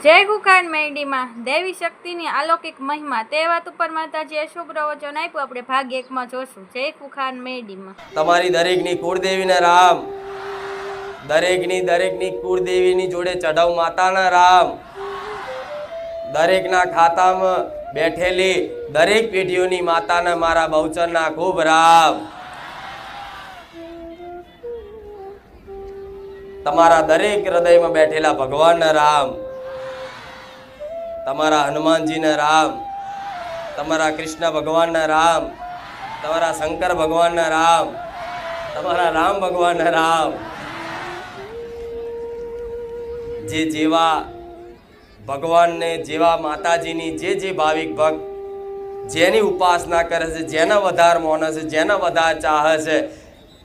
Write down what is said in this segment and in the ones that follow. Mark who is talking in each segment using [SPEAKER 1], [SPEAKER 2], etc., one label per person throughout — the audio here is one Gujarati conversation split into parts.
[SPEAKER 1] જય કુખાન મેરડીમાં દેવી શક્તિની અલૌકિક મહિમા તે વાત ઉપર માતાજીએ શું પ્રવચન આપ્યું આપણે ભાગ 1 માં જોશું. જય કુખાન મેરડીમાં.
[SPEAKER 2] તમારી દરેકની કુળદેવીના રામ, દરેકની કુળદેવીની જોડે ચઢાવ માતાના રામ, દરેકના ખાતામાં બેઠેલી દરેક પેઢીઓની માતાના મારા બહુચરના ખૂબ રામ. તમારા દરેક હૃદયમાં બેઠેલા ભગવાનના રામ, તમારા હનુમાનજીના રામ, તમારા કૃષ્ણ ભગવાનના રામ, તમારા શંકર ભગવાનના રામ, તમારા રામ ભગવાનના રામ. જે જેવા ભગવાનને, જેવા માતાજીની જે ભાવિક ભક્ત જેની ઉપાસના કરે છે, જેના વધારે માને છે, જેના વધારે ચાહે છે,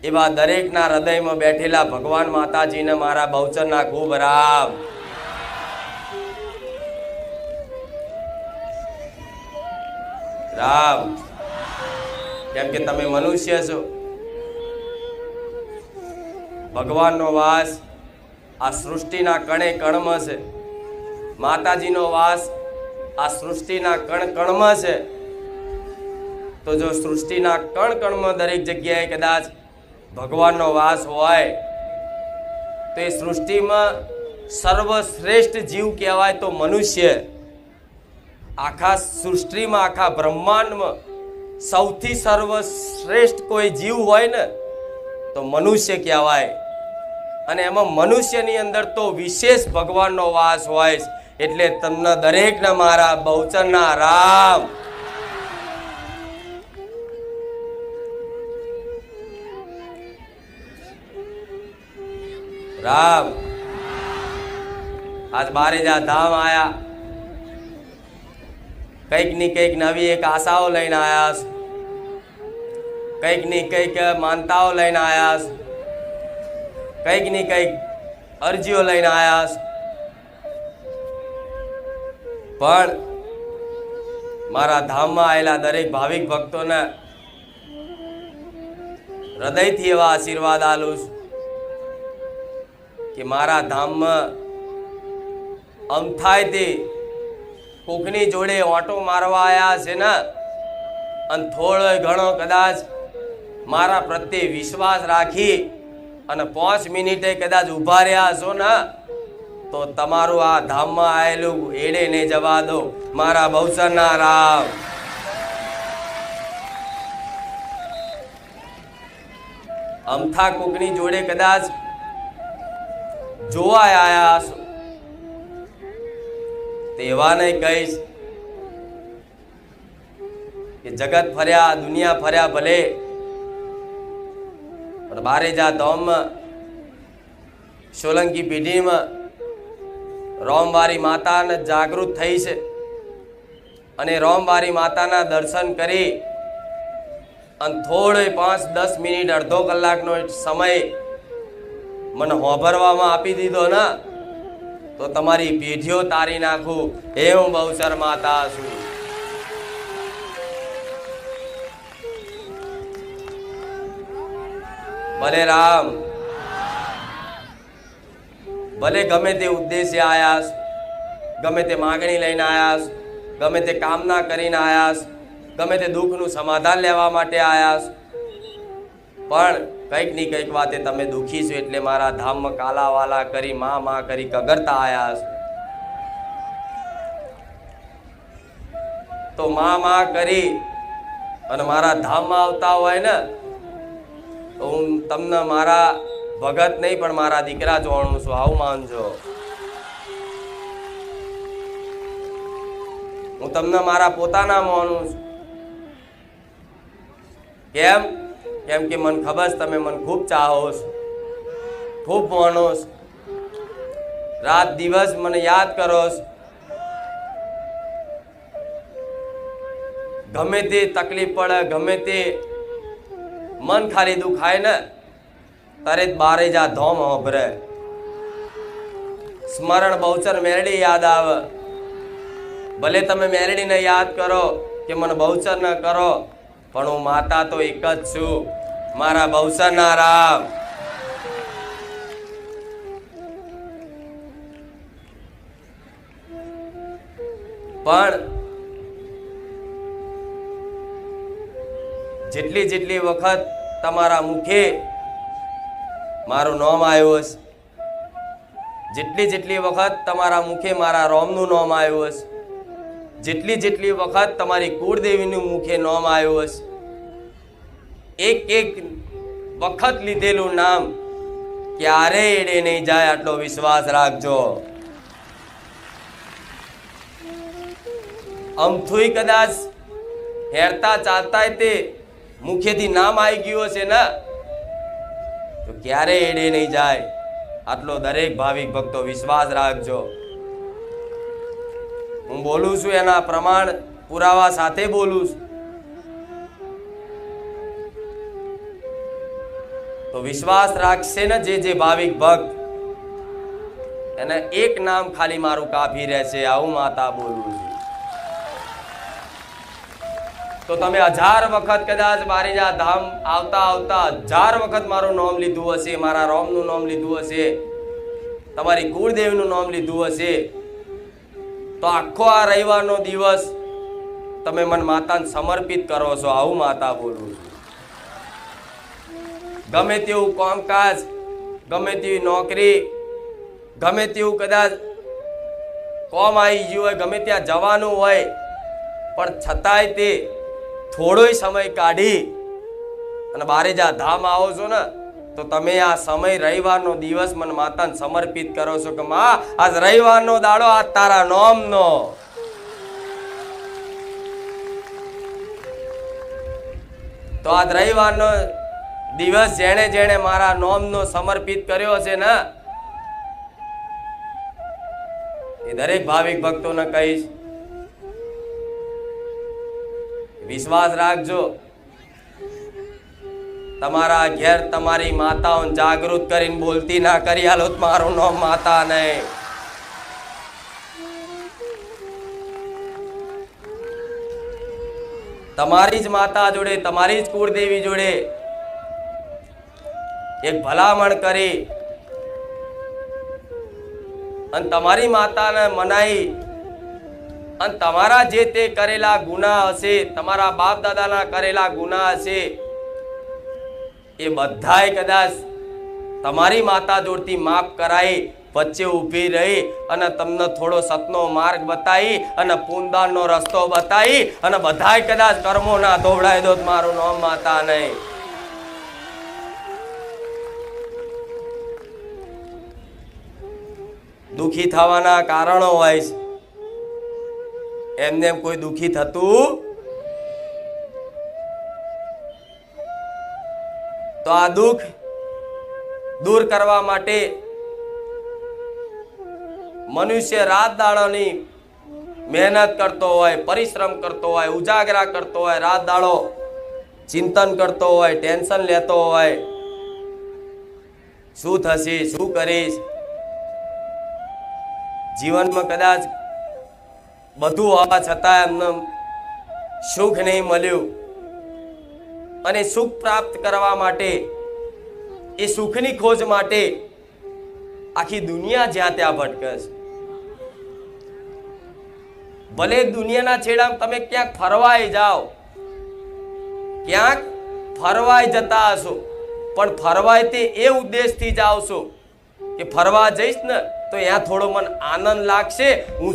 [SPEAKER 2] એવા દરેકના હૃદયમાં બેઠેલા ભગવાન માતાજીને મારા બહુચરના ખૂબ રામ. રામ કેમ કે તમે મનુષ્ય છો. ભગવાનનો વાસ આ સૃષ્ટિના કણે કણમાં છે. માતાજીનો વાસ આ સૃષ્ટિના કણ કણમાં છે. તો જો સૃષ્ટિના કણ કણમાં દરેક જગ્યાએ કદાચ ભગવાનનો વાસ હોય તો એ સૃષ્ટિમાં સર્વશ્રેષ્ઠ જીવ કહેવાય તો મનુષ્ય. આખા સૃષ્ટિમાં, આખા બ્રહ્માંડમાં સૌથી સર્વશ્રેષ્ઠ કોઈ જીવ હોય ને તો મનુષ્ય કહેવાય. અને એમાં મનુષ્યની અંદર તો વિશેષ ભગવાનનો વાસ હોય. એટલે તમને દરેકને મારા બહુચરના રામ. રામ આજ બારેજા ધામ આયા, કંઈક ની કંઈક નવી એક આશાઓ લઈને આયા, કંઈક ની કંઈક માનતાઓ લઈને આયા, કંઈક ની કંઈક અરજીઓ લઈને આયા. પણ મારા ધામમાં આવેલા દરેક ભાવિક ભક્તોને હૃદયથી એવા આશીર્વાદ આલું કે મારા ધામમાં અમથાયથી કોકની જોડે ઓટો મારવા આવ્યા છે ને, અને થોડો ઘણો કદાચ મારા પ્રત્યે વિશ્વાસ રાખી અને 5 મિનિટે કદાચ ઊભા રહ્યા છો ને તો તમારું આ ધામમાં આવેલું એડે નહીં જવા દો મારા બહુચરના રામ. અમથા કોકની જોડે કદાચ જોવા આયા છો તેવાને કહીશ કે જગત ફર્યા, દુનિયા ફર્યા ભલે, પણ બારેજા ધામમાં સોલંકી પેઢીમાં રોમવારી માતાને જાગૃત થઈ છે. અને રોમવારી માતાના દર્શન કરી અને થોડો 5-10 મિનિટ, અડધો કલાકનો સમય મને હોભરવામાં આપી દીધો ને તો તમારી પેઢીઓ તારી નાખું એ હું બહુચર માતા છું. ભલે રામ, ભલે ગમે તે ઉદ્દેશ્ય આયાસ, ગમે તે માગણી લઈને આયાસ, ગમે તે કામના કરીને આયાસ, ગમે તે દુઃખનું સમાધાન લેવા માટે આયાસ, પણ કંઈક ની કંઈક વાતે તમે દુઃખી છો એટલે મારા ધામમાં કાલાવાલા કરી મા કરી કગરતા આયાસ. તો મા કરી અને મારા ધામમાં આવતા હોય ને તો હું તમને મારા ભગત નહીં પણ મારા દીકરા જોવાનું છું, આવું માનજો. હું તમને મારા પોતાના માનું છું. કેમ? કેમ કે મને ખબર છે તમે મને ખૂબ ચાહો છો, ખૂબ માનો છો, રાત દિવસ મને યાદ કરો છો. ગમે તે તકલીફ પડે, ગમે તે મન ખાલી દુખાય ને તરત બારેજા ધોમ હોભરે, સ્મરણ બહુચર મેરડી યાદ આવે. ભલે તમે મેરડીને યાદ કરો કે મને બહુચર ન કરો, પણ હું માતા તો એક જ છું, મારા બહુચરના રામ. પણ જેટલી જેટલી વખત તમારા મુખે મારું નામ આવ્યું હશે, જેટલી જેટલી વખત તમારા મુખે મારા રોમનું નામ આવ્યું હશે, જેટલી જેટલી વખત તમારી કુળદેવીનું મુખે નામ આવ્યું હશે, એક એક વખત લીધેલું નામ ક્યારે એડે નહીં જાય, આટલો વિશ્વાસ રાખજો. અમથુય કદાચ હેરતા ચાલતા તે મુખેથી નામ આવી ગયું હશે ને તો ક્યારે એડે નહીં જાય, આટલો દરેક ભાવિક ભક્તો વિશ્વાસ રાખજો. હું બોલું છું એના પ્રમાણ પુરાવા સાથે બોલું છું. તો વિશ્વાસ રાખશે ને જે ભાવિક ભક્ત, એને એક નામ ખાલી મારું કાફી રહેશે, આવું માતા બોલું છું. તો તમે 1000 વખત કદાચ બારીજા ધામ આવતા આવતા 1000 વખત મારું નામ લીધું હશે, મારા રોમનું નામ લીધું હશે, તમારી કુળદેવીનું નામ લીધું હશે, તો આખો આ રવિવારનો દિવસ તમે મન માતાને સમર્પિત કરો છો, આવું માતા બોલું છું. ગમે તેવું કામકાજ, ગમે તેવી નોકરી, ગમે તેવું કદાચ કોમ આવી ગયું હોય, ગમે ત્યાં જવાનું હોય, પણ છતાંય તે થોડોય સમય કાઢી અને બારેજા ધામ આવો છો ને તો તમે આ સમય રવિવારનો દિવસ મન માતાને સમર્પિત કરો છો કે માં આજ રવિવારનો દાડો, આ તારા નામનો. તો આજ રવિવારનો દિવસ જેણે જેણે મારા નામનો સમર્પિત કર્યો છે ને એ દરેક ભાવિક ભક્તોને કહીશ, વિશ્વાસ રાખજો. તમારા ઘેર તમારી માતાઓને જાગૃત કરીને બોલતી ના કરી આલો મારું નામ માતા નહીં. તમારી જ માતા જોડે, તમારી જ કુળદેવી જોડે એક ભલામણ કરી અને તમારી માતાને મનાઈ અને તમારા જે તે કરેલા ગુનાહ હશે, તમારા બાપ દાદાના કરેલા ગુનાહ હશે, એ બધાય કદાચ તમારી માતા જોડથી માફ કરાઈ વચ્ચે ઊભી રહી અને તમને થોડો સતનો માર્ગ બતાવી અને પુનદાનનો રસ્તો બતાવી અને બધાય કદાચ કર્મો ના દોવડાવી દો મારું નામ માતા નહીં. દુખી થવાના કારણો હોય છે, એમને કોઈ દુખી થતું તો આ દુઃખ દૂર કરવા માટે મનુષ્ય રાત દાડાની મહેનત કરતો હોય, પરિશ્રમ કરતો હોય, ઉજાગરા કરતો હોય, રાત દાડો ચિંતન કરતો હોય, ટેન્શન લેતો હોય, શું થશે, શું કરીશ, જીવનમાં કદાચ બધું હોવા છતાં એમને સુખ નહીં મળ્યું અને સુખ પ્રાપ્ત કરવા માટે, એ સુખની ખોજ માટે આખી દુનિયા જ્યાં ત્યાં ભટકે છે. ભલે દુનિયાના છેડામાં તમે ક્યાંક ફરવાય જાઓ, ક્યાંક ફરવાય જતા હશો, પણ ફરવાય તે એ ઉદ્દેશથી જાઓ છો કે ફરવા જઈશ ને તો ત્યાં થોડો મને આનંદ લાગશે, હું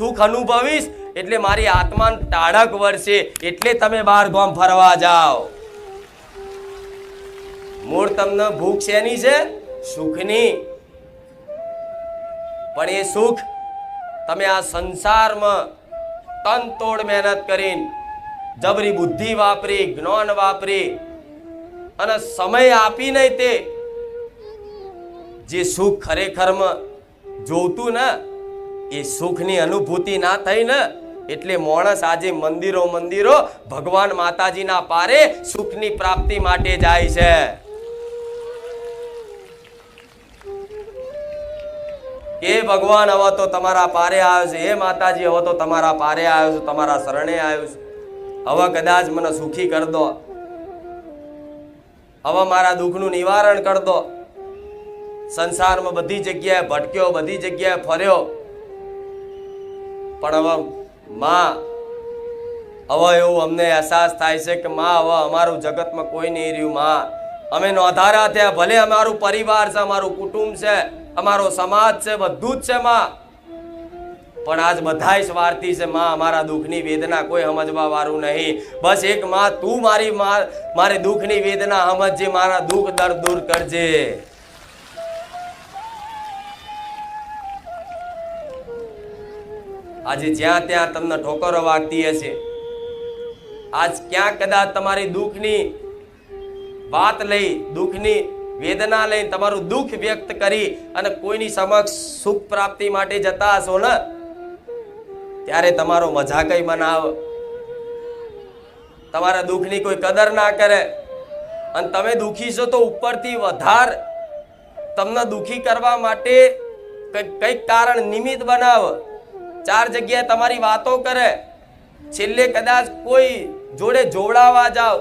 [SPEAKER 2] સુખ અનુભવીશ, એટલે મારી આત્માને ટાઢક વળશે, એટલે તમે બહાર ગામ ફરવા જાઓ. મૂળ તમને ભૂખ શેની છે? સુખની. પણ એ સુખ તમે આ સંસારમાં તન તોડ મહેનત કરીને, જબરી બુદ્ધિ વાપરી, જ્ઞાન વાપરી અને સમય આપી નહીં તે જે સુખ ખરેખરમાં જોતું ને એ સુખની અનુભૂતિ ના થઈ ને એટલે માણસ આજે મંદિરો ભગવાન માતાજીના પારે સુખની પ્રાપ્તિ માટે જાય છે. કે ભગવાન હવે તો તમારા પારે આવ્યો છે, હે માતાજી હવે તો તમારા પારે આવ્યો છું, તમારા શરણે આવ્યો છું, હવે કદાચ મને સુખી કર દો, હવે મારા દુઃખનું નિવારણ કર દો. સંસારમાં બધી જગ્યાએ ભટક્યો, બધી જગ્યાએ ફર્યો, પણ હવે માં હવે એવું અમને અહેસાસ થાય છે કે માં હવે અમારું જગતમાં કોઈ નહીં રહ્યું. માં અમે નોંધારા થયા, ભલે અમારું પરિવાર છે, અમારું કુટુંબ છે, અમારો સમાજ છે, બધું જ છે માં, પણ આજ બધાય સ્વાર્થી છે માં. અમારા દુઃખની વેદના કોઈ સમજવા વાળું નહીં. બસ એક માં તું મારી દુઃખની વેદના સમજજે, મારા દુઃખ દર્દ દૂર કરજે. આજે જ્યાં ત્યાં તમને ઠોકરો વાગતી હશે, આજ ક્યાંક કદાચ તમારી દુઃખની વાત લઈ, દુઃખની વેદના લઈને તમારું દુઃખ વ્યક્ત કરી અને કોઈની સમક્ષ સુખ પ્રાપ્તિ માટે જતા હશો ને, ત્યારે તમારો મજાકય બનાવ, તમારા દુઃખની કોઈ કદર ના કરે અને તમે દુઃખી છો તો ઉપરથી વધાર તમને દુઃખી કરવા માટે કંઈક કારણ નિમિત્ત બનાવ, ચાર જગ્યાએ તમારી વાતો કરે, છેલ્લે કદાચ કોઈ જોડે જોવડાવવા જાઓ,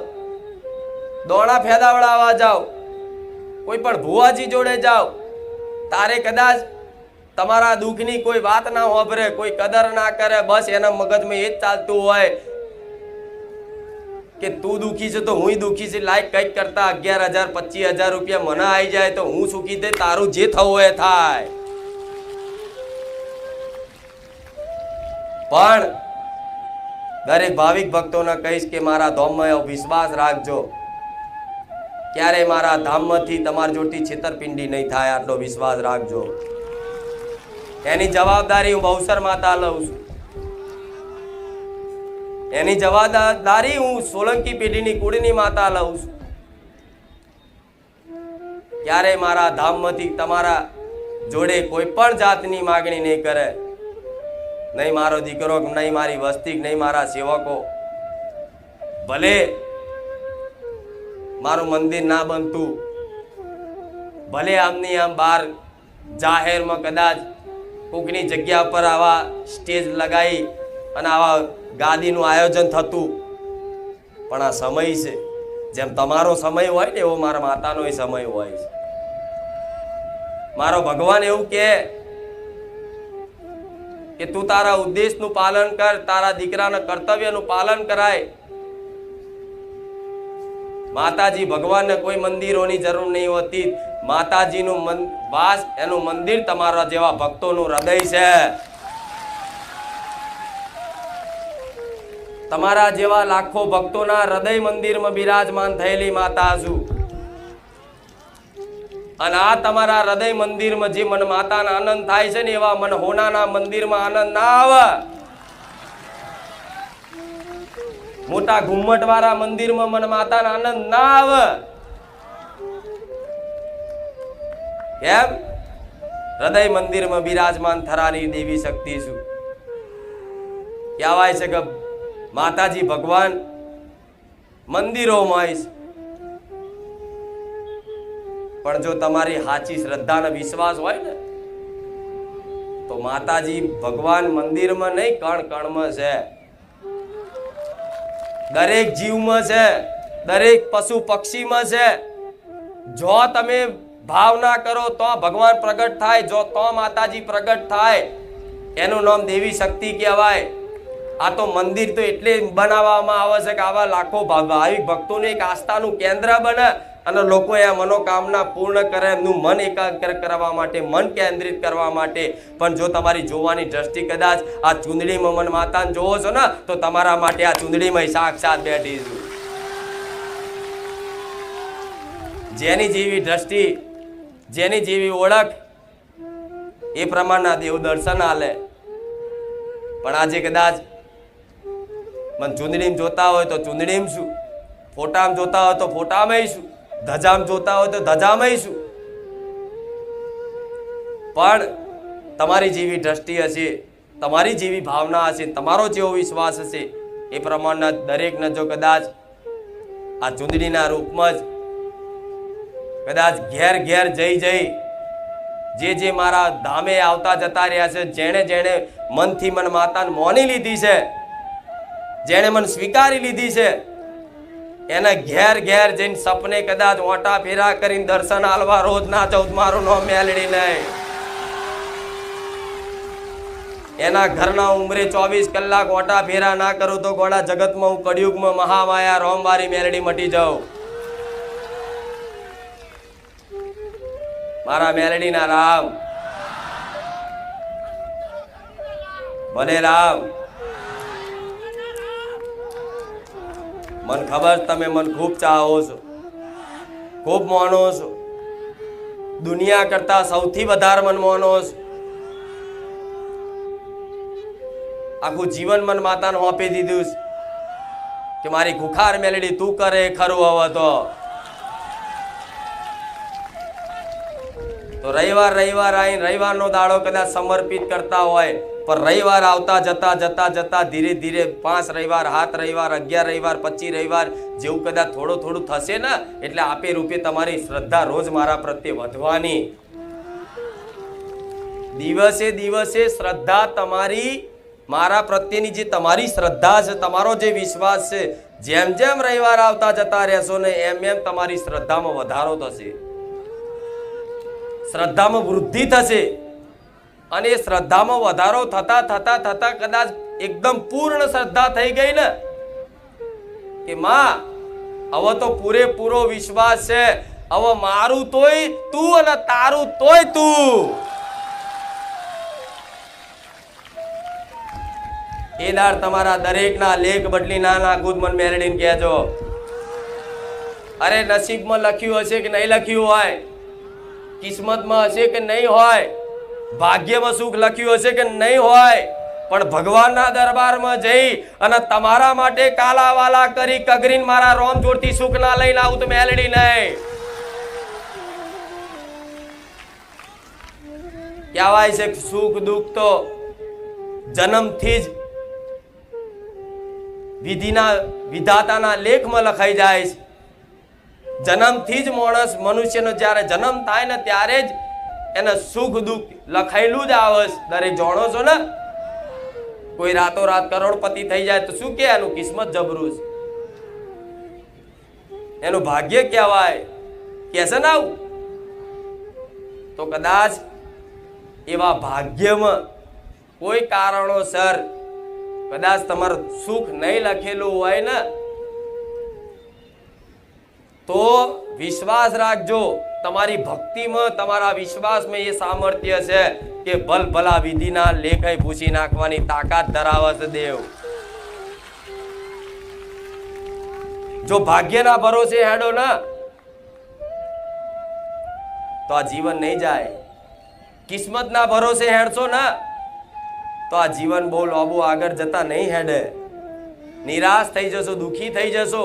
[SPEAKER 2] દોણા ફેદાવડાવવા જાઓ, કોઈ પણ ભુવાજી જોડે જાઓ, તારે કદાચ તમારા દુઃખની કોઈ વાત ના હોભરે, કોઈ કદર ના કરે, બસ એના મગજમાં એ જ ચાલતું હોય કે તું દુઃખી છે તો હું દુઃખી છે, લાઈક કંઈક કરતા 11,000 25,000 રૂપિયા મને આવી જાય તો હું સુખી દે, તારું જે થવું એ થાય. પણ દરેક ભાવિક ભક્તોને કહીશ કે મારા ધામમાં વિશ્વાસ રાખજો, ક્યારે મારા ધામમાંથી તમારી જોડથી છેતરપિંડી નહીં થાય, આટલો વિશ્વાસ રાખજો. એની જવાબદારી હું બહુસર માતા લઉં છું, એની જવાબદારી હું સોલંકી પેઢીની કુળની માતા લઉં છું. ક્યારે મારા ધામમાંથી તમારા જોડે કોઈ પણ જાતની માગણી નહીં કરે, નહીં મારો દીકરો, નહીં મારી વસ્તી, નહીં મારા સેવકો. ભલે મારું મંદિર ના બનતું, ભલે આમની આમ બહાર જાહેરમાં કદાચ કોકની જગ્યા પર આવા સ્ટેજ લગાવી અને આવા ગાદીનું આયોજન થતું, પણ આ સમય છે, જેમ તમારો સમય હોય ને એવો મારા માતાનો એ સમય હોય છે. મારો ભગવાન એવું કે તું તારા ઉદ્દેશનું પાલન કર, તારા દીકરાના કર્તવ્યનું પાલન કરાય. માતાજી ભગવાનને કોઈ મંદિરોની જરૂર નહીં હોતી. માતાજીનું વાસ, એનું મંદિર તમારા જેવા ભક્તોનું હૃદય છે. તમારા જેવા લાખો ભક્તોના હૃદય મંદિરમાં બિરાજમાન થયેલી માતા છું. અને આ તમારા હૃદય મંદિરમાં જે મન માતાના આનંદ થાય છે ને, એવા મન હોનાના મંદિરમાં આનંદ ના આવે. મોટા ઘુમ્મટ વાળા મંદિરમાં મન માતાના આનંદ ના આવે. કેમ? હૃદય મંદિરમાં બિરાજમાન થરાની દેવી શક્તિ છું. કહેવાય છે કે માતાજી ભગવાન મંદિરોમાં છે, પણ જો તમારી સાચી શ્રદ્ધા અને વિશ્વાસ હોય ને તો માતાજી ભગવાન મંદિરમાં નહીં, કણ કણમાં છે, દરેક જીવમાં છે, દરેક પશુ પક્ષીમાં છે. જો તમે ભાવના કરો તો ભગવાન પ્રગટ થાય, જો તો માતાજી પ્રગટ થાય. એનું નામ દેવી શક્તિ કહેવાય. આ તો મંદિર તો એટલે બનાવવામાં આવે છે કે આવા લાખો ભાવિક ભક્તોને એક આસ્થાનું કેન્દ્ર બને અને લોકો એ મનોકામના પૂર્ણ કરે, એમનું મન એકાગ્ર કરવા માટે, મન કેન્દ્રિત કરવા માટે. પણ જો તમારી જોવાની દ્રષ્ટિ કદાચ આ ચૂંદડીમાં મન માતાને જોવો છો ને, તો તમારા માટે આ ચૂંદડીમાં સાક્ષાત બેઠી છું. જેની જેવી દ્રષ્ટિ, જેની જેવી ઓળખ, એ પ્રમાણના દેવ દર્શન આલે. પણ આજે કદાચ મને ચૂંદડીમાં જોતા હોય તો ચૂંદડીમાં શું, ફોટામાં જોતા હોય તો ફોટામાં શું, ધજામાં જોતા હોય તો ધજામાં શું. પણ તમારી જેવી દ્રષ્ટિ હશે, તમારી જેવી ભાવના હશે, તમારો જેવો વિશ્વાસ હશે, એ પ્રમાણના દરેકને જો કદાચ આ ચૂંદડીના રૂપમાં જ કદાચ ઘેર ઘેર જઈ જે મારા ધામે આવતા જતા રહ્યા છે, જેણે જેણે મનથી મન માતાને મોની લીધી છે, જેણે મન સ્વીકારી લીધી છે, એને ઘેર ઘેર જઈને સપને કદાચ ઓટા ફેરા કરીને દર્શન આલવા રોજ ના જાઉં, મારું નામ મેલડી નહીં. એના ઘરના ઉંમરે 24 કલાક ઓટા ફેરા ના કરું તો ગોળા જગતમાં હું કળિયુગમાં મહામાયા રોમવારી મેલડી મટી જાઉં. મારા મેલડીના રામ ભલે રામ. મન ખબર તમે મન ખૂબ ચાહો છો, ખૂબ માનો છો, દુનિયા કરતા સૌથી વધારે મન માનો છો. આખું જીવન મન માતાને હોપી દીધું કે મારી ખુખાર મેલડી તું કરે ખરું. હવે તો રવિવાર આવીને રવિવારનો દાડો કદાચ સમર્પિત કરતા હોય, પણ રવિવાર આવતા જતા જતા જતા ધીરે ધીરે 5 રવિવાર, 7 રવિવાર, 11 રવિવાર, 25 રવિવાર જેવું કદાચ થોડું થશે ને એટલે આપે રૂપે તમારી શ્રદ્ધા રોજ મારા પ્રત્યે વધવાની. દિવસે દિવસે શ્રદ્ધા તમારી મારા પ્રત્યેની જે તમારી શ્રદ્ધા છે, તમારો જે વિશ્વાસ છે, જેમ જેમ રવિવાર આવતા જતા રહેશો ને એમ એમ તમારી શ્રદ્ધામાં વધારો થશે, શ્રદ્ધામાં વૃદ્ધિ થશે. અને એ શ્રદ્ધામાં વધારો થતા થતા થતા કદાચ એકદમ પૂર્ણ શ્રદ્ધા થઈ ગઈ ને કે માં હવે તો પૂરેપૂરો વિશ્વાસ છે, હવે મારું તોય તું અને તારું તોય તું. એ દાડ તમારા દરેકના લેખ બદલી ના નાખું મન મેલડીને કહેજો. અરે નસીબમાં લખ્યું હશે કે નહીં લખ્યું હોય, કિસ્મતમાં હશે કે નહીં હોય, ભાગ્યમાં સુખ લખ્યું હશે કે નહીં હોય, પણ ભગવાનના દરબારમાં જઈ અને તમારા માટે કાલાવાલા કરી કગરીને મારા રોમ જોડથી સુખ ના લઈને આવું તો મેલડી નહીં. કહેવાય છે સુખ દુઃખ તો જન્મથી જ વિધાતાના લેખમાં લખાઈ જાય છે. જન્મથી જ માણસ મનુષ્યનો જ્યારે જન્મ થાય ને ત્યારે જ એને સુખ દુઃખ લખાયેલું જ આવે. દરેક જાણો છો ને, કોઈ રાતોરાત કરોડપતિ થઈ જાય તો શું કે એનું કિસ્મત જબરું છે, એનું ભાગ્ય કહેવાય. કે છે ને આવું તો કદાચ એવા ભાગ્યમાં કોઈ કારણોસર કદાચ તમારું સુખ નહીં લખેલું હોય ને તો વિશ્વાસ રાખજો, તમારી ભક્તિમાં તમારા વિશ્વાસમાં એ સામર્થ્ય છે કે ભલભલા વિધિના લેખય ભૂસી નાખવાની તાકાત ધરાવે છે દેવ. જો ભાગ્યના ભરોસે હેડો ને તો આ જીવન નહીં જાય. કિસ્મતના ભરોસે હેડશો ને તો આ જીવન બહુ લાંબુ આગળ જતા નહીં હેડે. નિરાશ થઈ જશો, દુઃખી થઈ જશો,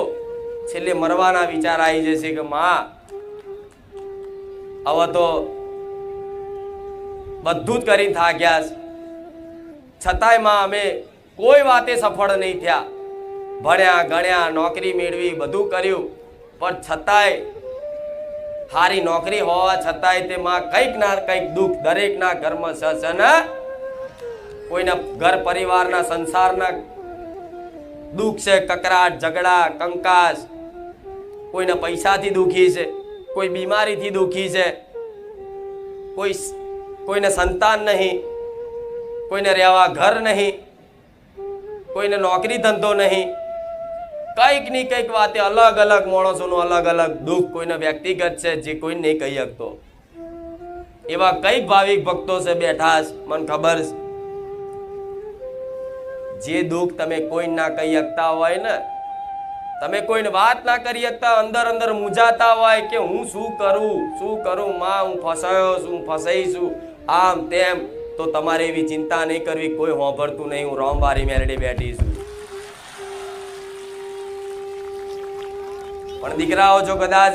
[SPEAKER 2] છેલ્લે મરવાના વિચાર આવી જશે કે માં હવે તો બધું જ કરીને થાક્યા છે, છતાંય માં અમે કોઈ વાતે સફળ નહીં થયા. ભણ્યા ગણ્યા, નોકરી મેળવી, બધું કર્યું, પણ છતાંય સારી નોકરી હોવા છતાંય તે માં કંઈક ના કંઈક દુઃખ દરેકના ઘરમાં છે ને. કોઈના ઘર પરિવારના સંસારના દુઃખ છે, કકરાટ, ઝઘડા, કંકાસ, કોઈને પૈસાથી દુઃખી છે, કોઈ બીમારીથી દુઃખી છે, કોઈને સંતાન નહીં, કોઈને રહેવા ઘર નહીં, કોઈને નોકરી ધંધો નહીં, કંઈક ની કંઈક વાતે અલગ અલગ માણસોનું અલગ અલગ દુઃખ કોઈને વ્યક્તિગત છે જે કોઈ નહીં કહી શકતો. એવા કઈક ભાવિક ભક્તો છે બેઠા છે, મને ખબર છે. જે દુઃખ તમે કોઈ ના કહી શકતા હોય ને, તમે કોઈને વાત ના કરી શકતા, અંદર અંદર મૂંઝાતા હોય કે હું શું કરું માં, હું ફસાયો છું, ફસાઈ છું, આમ તેમ, તો તમારે એવી ચિંતા નહીં કરવી, કોઈ હોંભળતું નહીં. હું રોમવારી મેલડી બેઠી છું. પણ દીકરાઓ, જો કદાચ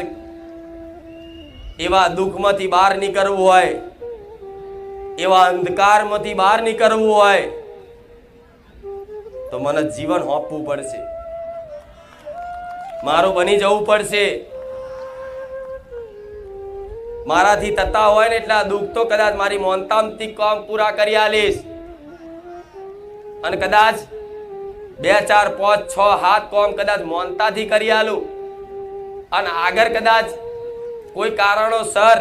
[SPEAKER 2] એવા દુઃખમાંથી બહાર નીકળવું હોય, એવા અંધકારમાંથી બહાર નીકળવું હોય તો મને જીવન હોપવું પડશે, મારું બની જવું પડશે. મારાથી થતા હોય ને એટલા દુઃખ તો કદાચ મારી મોનતામથી કામ પૂરા કરી આલીશ. અને કદાચ 2 4 5 6 7 કામ કદાચ મોનતાથી કરી આલું, અને આગળ કદાચ કોઈ કારણોસર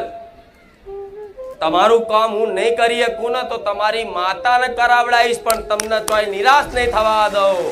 [SPEAKER 2] તમારું કામ હું નહીં કરી શકું ને તો તમારી માતાને કરાવડાવીશ, પણ તમને તોય નિરાશ નહીં થવા દઉં.